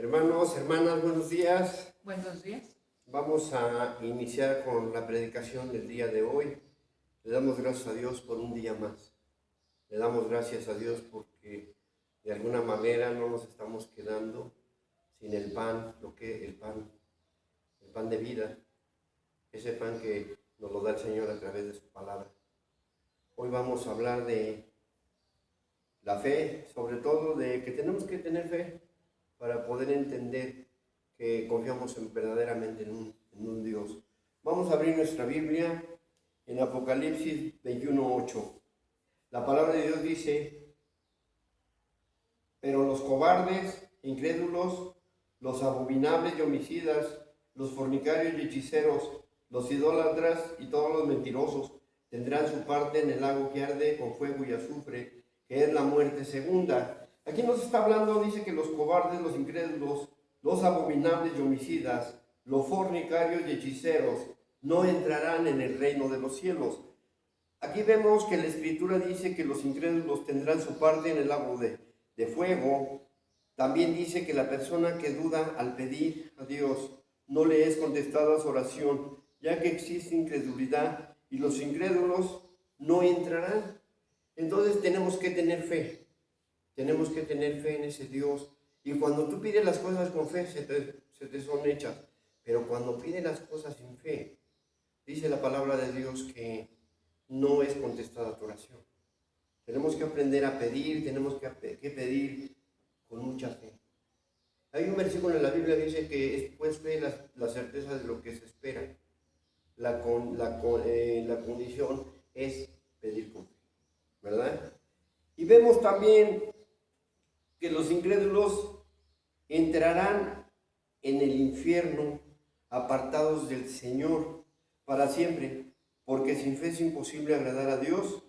Hermanos, hermanas, buenos días. Buenos días. Vamos a iniciar con la predicación del día de hoy. Le damos gracias a Dios por un día más. Le damos gracias a Dios porque de alguna manera no nos estamos quedando sin el pan, el pan de vida, ese pan que nos lo da el Señor a través de su palabra. Hoy vamos a hablar de la fe, sobre todo de que tenemos que tener fe para poder entender que confiamos verdaderamente en un Dios. Vamos a abrir nuestra Biblia en Apocalipsis 21:8. La palabra de Dios dice: pero los cobardes, incrédulos, los abominables y homicidas, los fornicarios y hechiceros, los idólatras y todos los mentirosos tendrán su parte en el lago que arde con fuego y azufre, que es la muerte segunda. Aquí nos está hablando, dice que los cobardes, los incrédulos, los abominables y homicidas, los fornicarios y hechiceros no entrarán en el reino de los cielos. Aquí vemos que la Escritura dice que los incrédulos tendrán su parte en el lago de fuego. También dice que la persona que duda al pedir a Dios no le es contestada su oración, ya que existe incredulidad y los incrédulos no entrarán. Entonces tenemos que tener fe. Tenemos que tener fe en ese Dios. Y cuando tú pides las cosas con fe, se te son hechas. Pero cuando pides las cosas sin fe, dice la palabra de Dios que no es contestada tu oración. Tenemos que aprender a pedir, tenemos que pedir con mucha fe. Hay un versículo en la Biblia que dice que es pues fe la certeza de lo que se espera. La condición es pedir con fe, ¿verdad? Y vemos también que los incrédulos entrarán en el infierno apartados del Señor para siempre, porque sin fe es imposible agradar a Dios.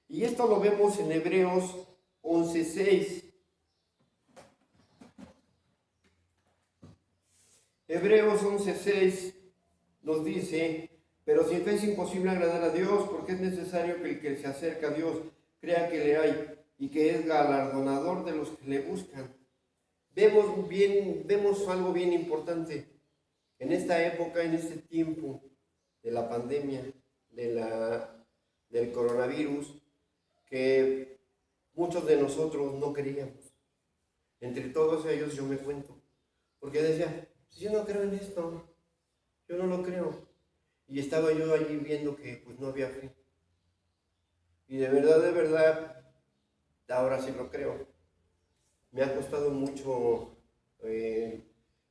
Y esto lo vemos en Hebreos 11:6. Hebreos 11:6 nos dice: pero sin fe es imposible agradar a Dios, porque es necesario que el que se acerca a Dios crea que le hay y que es galardonador de los que le buscan. Vemos algo bien importante en esta época, en este tiempo de la pandemia, del coronavirus, que muchos de nosotros no creíamos. Entre todos ellos yo me cuento, porque decía: yo no creo en esto, yo no lo creo. Y estaba yo allí viendo que pues no había fe. Y de verdad, ahora sí lo creo. Me ha costado mucho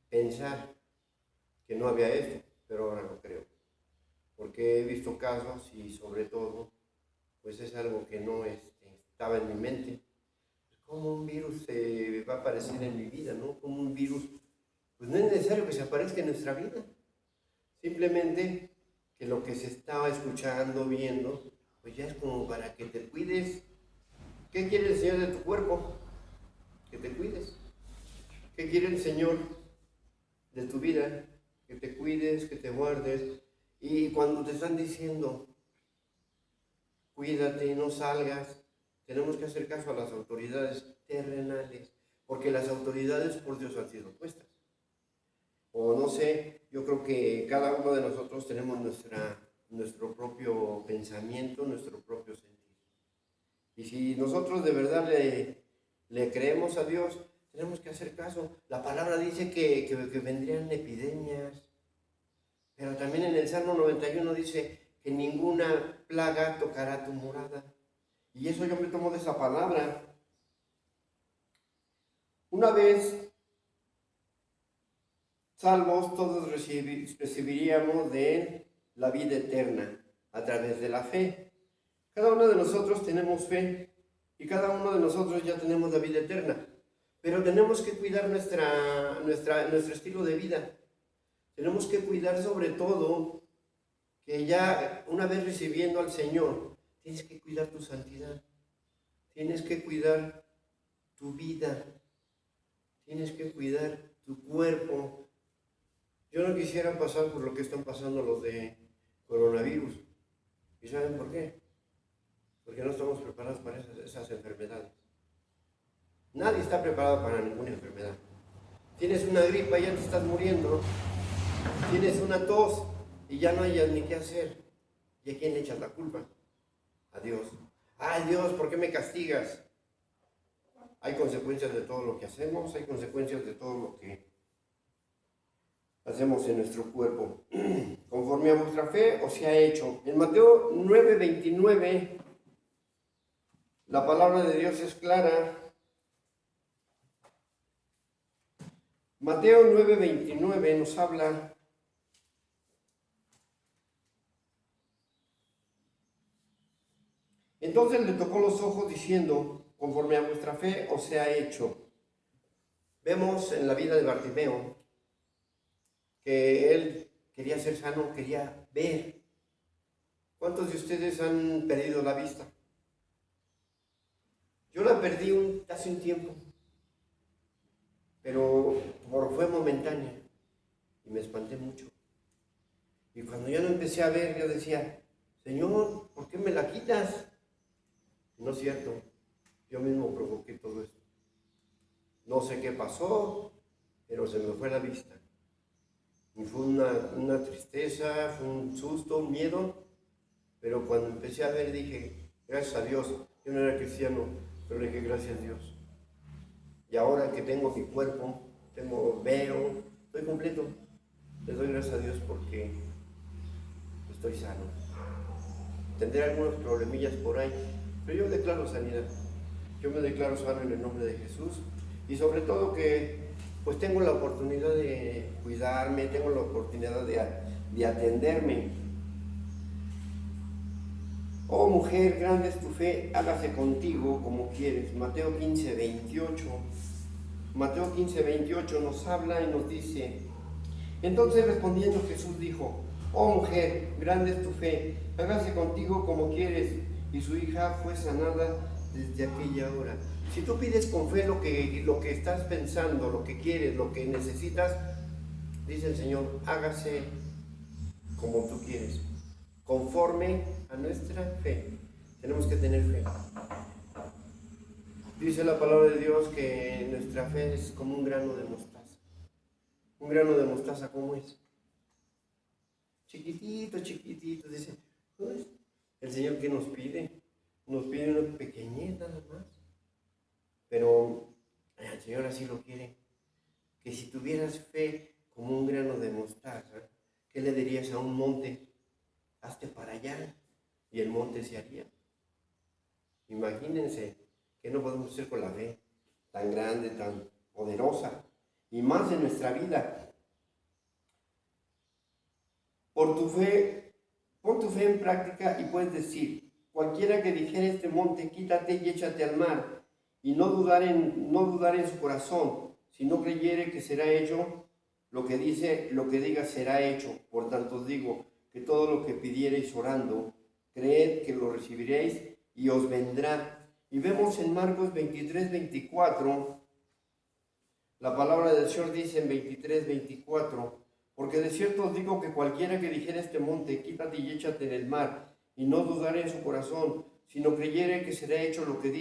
pensar que no había esto, pero ahora lo creo. Porque he visto casos y sobre todo, pues es algo que no estaba en mi mente. ¿Cómo un virus se va a aparecer en mi vida, no? Como un virus, pues no es necesario que se aparezca en nuestra vida. Simplemente que lo que se estaba escuchando, viendo, pues ya es como para que te cuides. ¿Qué quiere el Señor de tu cuerpo? Que te cuides. ¿Qué quiere el Señor de tu vida? Que te cuides, que te guardes. Y cuando te están diciendo, cuídate, no salgas, tenemos que hacer caso a las autoridades terrenales, porque las autoridades por Dios han sido puestas. O no sé, yo creo que cada uno de nosotros tenemos nuestro propio pensamiento, nuestro propio sentir. Y si nosotros de verdad le creemos a Dios, tenemos que hacer caso. La palabra dice que vendrían epidemias, pero también en el Salmo 91 dice que ninguna plaga tocará tu morada. Y eso yo me tomo de esa palabra. Una vez salvos, todos recibiríamos de Él la vida eterna a través de la fe. Cada uno de nosotros tenemos fe y cada uno de nosotros ya tenemos la vida eterna. Pero tenemos que cuidar nuestro estilo de vida. Tenemos que cuidar sobre todo que ya una vez recibiendo al Señor, tienes que cuidar tu santidad. Tienes que cuidar tu vida. Tienes que cuidar tu cuerpo. Yo no quisiera pasar por lo que están pasando los de coronavirus. ¿Y saben por qué? Porque no estamos preparados para esas enfermedades. Nadie está preparado para ninguna enfermedad. Tienes una gripa y ya te estás muriendo. Tienes una tos y ya no hayas ni qué hacer. ¿Y a quién le echas la culpa? A Dios. Ay, Dios, ¿por qué me castigas? Hay consecuencias de todo lo que hacemos, hay consecuencias de todo lo que hacemos en nuestro cuerpo. Conforme a vuestra fe os sea hecho. En Mateo 9:29, la palabra de Dios es clara. Mateo 9:29 nos habla. Entonces le tocó los ojos diciendo, conforme a vuestra fe os sea hecho. Vemos en la vida de Bartimeo que él quería ser sano, quería ver. ¿Cuántos de ustedes han perdido la vista? Yo la perdí hace un tiempo, pero fue momentánea y me espanté mucho. Y cuando ya no empecé a ver, yo decía, Señor, ¿por qué me la quitas? No es cierto, yo mismo provoqué todo esto. No sé qué pasó, pero se me fue la vista. Y fue una tristeza, fue un susto, un miedo, pero cuando empecé a ver dije, gracias a Dios. Yo no era cristiano, pero le dije, gracias a Dios. Y ahora que tengo mi cuerpo, veo, estoy completo, le doy gracias a Dios porque estoy sano. Tendré algunos problemillas por ahí, pero yo declaro sanidad. Yo me declaro sano en el nombre de Jesús. Y sobre todo que pues tengo la oportunidad de cuidarme, tengo la oportunidad de atenderme. Oh mujer, grande es tu fe, hágase contigo como quieres. Mateo 15:28. Mateo 15:28 nos habla y nos dice, entonces respondiendo Jesús dijo, oh mujer, grande es tu fe, hágase contigo como quieres. Y su hija fue sanada desde aquella hora. Si tú pides con fe lo que estás pensando, lo que quieres, lo que necesitas, dice el Señor, hágase como tú quieres, conforme a nuestra fe. Tenemos que tener fe. Dice la palabra de Dios que nuestra fe es como un grano de mostaza. Un grano de mostaza, ¿cómo es? Chiquitito, chiquitito. Dice, pues, el Señor, ¿qué nos pide? Nos pide una pequeñez nada más. Pero el Señor así lo quiere. Que si tuvieras fe como un grano de mostaza, ¿qué le dirías a un monte? Hazte para allá. Y el monte se haría. Imagínense que no podemos hacer con la fe tan grande, tan poderosa, y más en nuestra vida. Por tu fe, pon tu fe en práctica y puedes decir, cualquiera que dijera este monte, quítate y échate al mar, y no dudar en su corazón, si no creyere que será hecho lo que diga será hecho. Por tanto os digo que todo lo que pidiereis orando, creed que lo recibiréis y os vendrá. Y vemos en Marcos 23:24, la palabra del Señor dice en 23:24, porque de cierto os digo que cualquiera que dijera este monte, quítate y échate en el mar, y no dudare en su corazón, sino creyere que será hecho lo que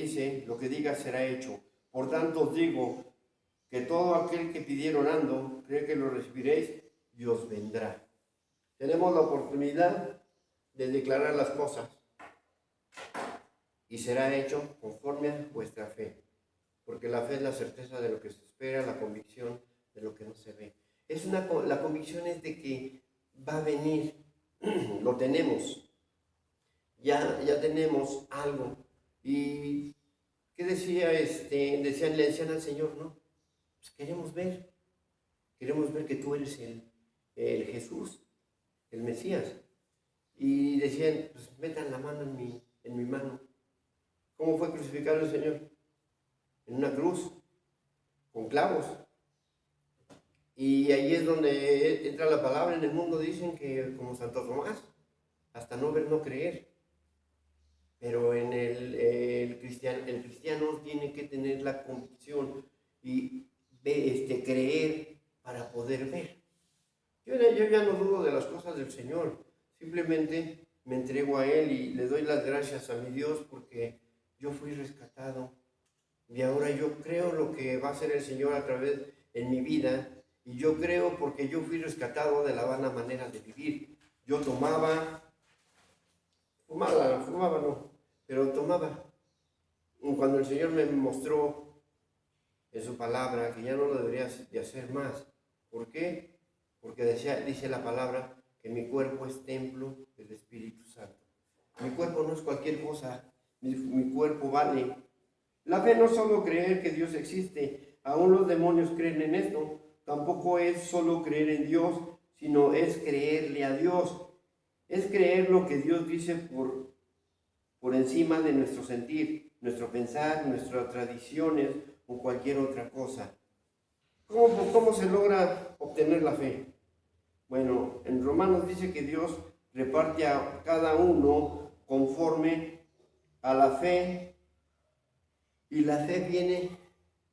diga será hecho. Por tanto os digo que todo aquel que pidiera orando, cree que lo recibiréis y os vendrá. Tenemos la oportunidad de declarar las cosas y será hecho conforme a vuestra fe, porque la fe es la certeza de lo que se espera, la convicción de lo que no se ve. La convicción es de que va a venir, lo tenemos, ya tenemos algo. ¿Y qué decía? Le decían al Señor, ¿no? Pues queremos ver que tú eres el Jesús, el Mesías. Y decían, pues metan la mano en mi mano. ¿Cómo fue crucificado el Señor? En una cruz, con clavos. Y ahí es donde entra la palabra. En el mundo dicen que como Santo Tomás, hasta no ver, no creer. Pero en el cristiano tiene que tener la convicción y creer para poder ver. Yo ya no dudo de las cosas del Señor. Simplemente me entrego a Él y le doy las gracias a mi Dios porque yo fui rescatado Y ahora yo creo lo que va a hacer el Señor a través en mi vida. Y yo creo porque yo fui rescatado de la vana manera de vivir. Yo fumaba no, pero tomaba. Y cuando el Señor me mostró en su palabra que ya no lo debería de hacer más. ¿Por qué? Porque dice la palabra que mi cuerpo es templo del Espíritu Santo. Mi cuerpo no es cualquier cosa, mi cuerpo vale. La fe no es solo creer que Dios existe, aún los demonios creen en esto. Tampoco es solo creer en Dios, sino es creerle a Dios. Es creer lo que Dios dice por encima de nuestro sentir, nuestro pensar, nuestras tradiciones o cualquier otra cosa. ¿Cómo se logra obtener la fe? Bueno, en Romanos dice que Dios reparte a cada uno conforme a la fe, y la fe viene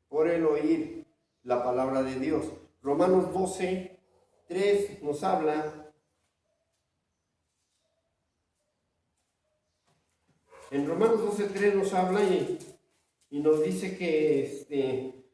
por el oír la palabra de Dios. Romanos 12:3 nos habla. En Romanos 12:3 nos habla y nos dice que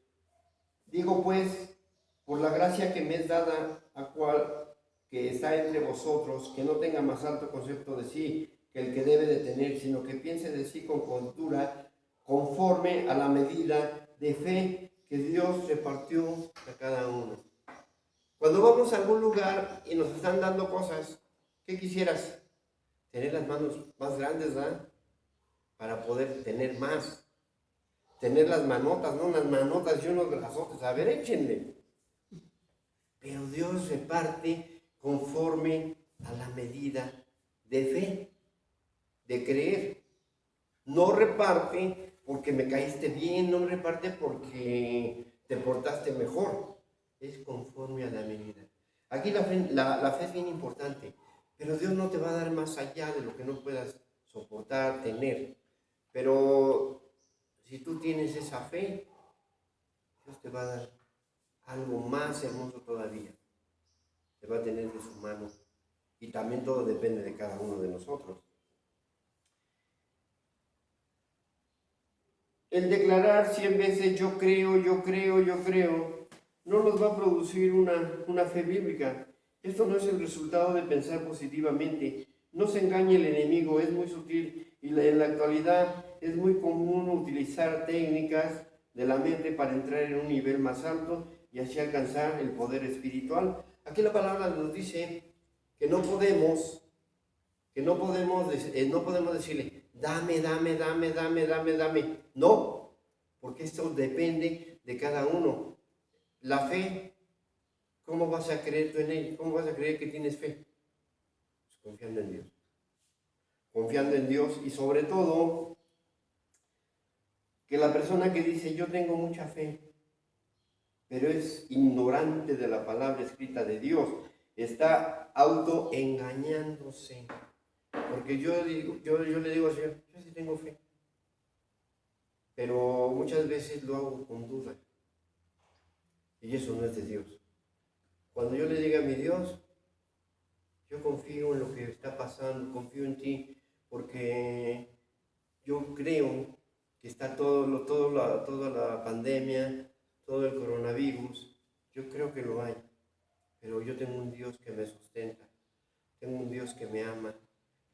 digo pues, por la gracia que me es dada a cual que está entre vosotros, que no tenga más alto concepto de sí que el que debe de tener, sino que piense de sí con cordura, conforme a la medida de fe que Dios repartió a cada uno. Cuando vamos a algún lugar y nos están dando cosas, ¿qué quisieras? Tener las manos más grandes, ¿verdad? Para poder tener más. Tener las manotas, no unas manotas y unos brazotes. A ver, échenle. Pero Dios reparte conforme a la medida de fe, de creer. No reparte porque me caíste bien, no reparte porque te portaste mejor. Es conforme a la medida. Aquí la fe es bien importante, pero Dios no te va a dar más allá de lo que no puedas soportar, tener. Pero si tú tienes esa fe, Dios te va a dar algo más hermoso todavía. Te va a tener de su mano. Y también todo depende de cada uno de nosotros. El declarar 100 veces yo creo, no nos va a producir una fe bíblica. Esto no es el resultado de pensar positivamente. No se engañe el enemigo, es muy sutil y en la actualidad es muy común utilizar técnicas de la mente para entrar en un nivel más alto y así alcanzar el poder espiritual. Aquí la palabra nos dice que no podemos decirle, dame. No, porque esto depende de cada uno. La fe, ¿cómo vas a creer tú en él? ¿Cómo vas a creer que tienes fe? Pues confiando en Dios. Confiando en Dios y sobre todo, que la persona que dice, yo tengo mucha fe, pero es ignorante de la palabra escrita de Dios, está autoengañándose. Porque yo le digo al Señor, yo sí tengo fe, pero muchas veces lo hago con duda. Y eso no es de Dios. Cuando yo le diga a mi Dios, yo confío en lo que está pasando, confío en ti, porque yo creo que está toda la pandemia, todo el coronavirus, yo creo que lo hay, pero yo tengo un Dios que me sustenta, tengo un Dios que me ama,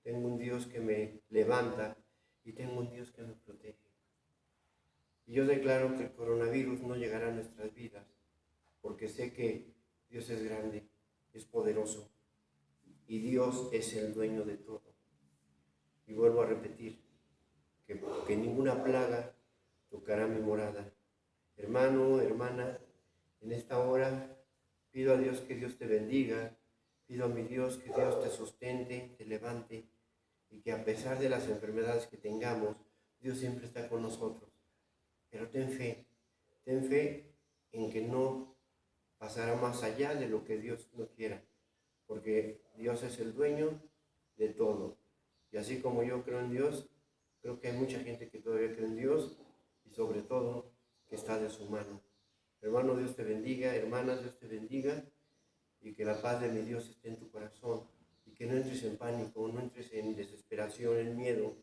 tengo un Dios que me levanta y tengo un Dios que me protege. Y yo declaro que el coronavirus no llegará a nuestras vidas, porque sé que Dios es grande, es poderoso y Dios es el dueño de todo. Y vuelvo a repetir, que ninguna plaga tocará mi morada. Hermano, hermana, en esta hora pido a Dios que Dios te bendiga, pido a mi Dios que Dios te sustente, te levante y que a pesar de las enfermedades que tengamos, Dios siempre está con nosotros. Pero ten fe en que no pasará más allá de lo que Dios no quiera, porque Dios es el dueño de todo. Y así como yo creo en Dios, creo que hay mucha gente que todavía cree en Dios y sobre todo que está de su mano. Hermano, Dios te bendiga, hermana, Dios te bendiga y que la paz de mi Dios esté en tu corazón y que no entres en pánico, no entres en desesperación, en miedo,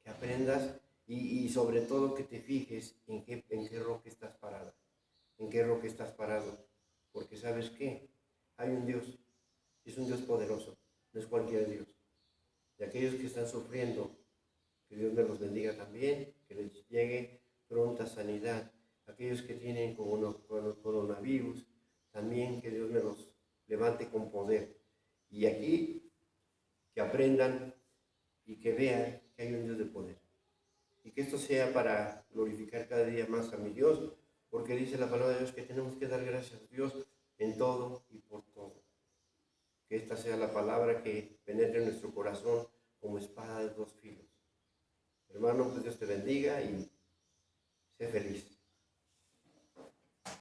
que aprendas y sobre todo que te fijes en qué roca estás parada, en qué roca estás parado, porque ¿sabes qué? Hay un Dios, es un Dios poderoso, no es cualquier Dios. Y aquellos que están sufriendo, que Dios me los bendiga también, que les llegue pronta sanidad. Aquellos que tienen coronavirus, también que Dios me los levante con poder. Y aquí que aprendan y que vean que hay un Dios de poder. Y que esto sea para glorificar cada día más a mi Dios, porque dice la palabra de Dios que tenemos que dar gracias a Dios en todo y por todo. Que esta sea la palabra que penetre en nuestro corazón como espada de dos filos. Hermano, pues Dios te bendiga y sé feliz.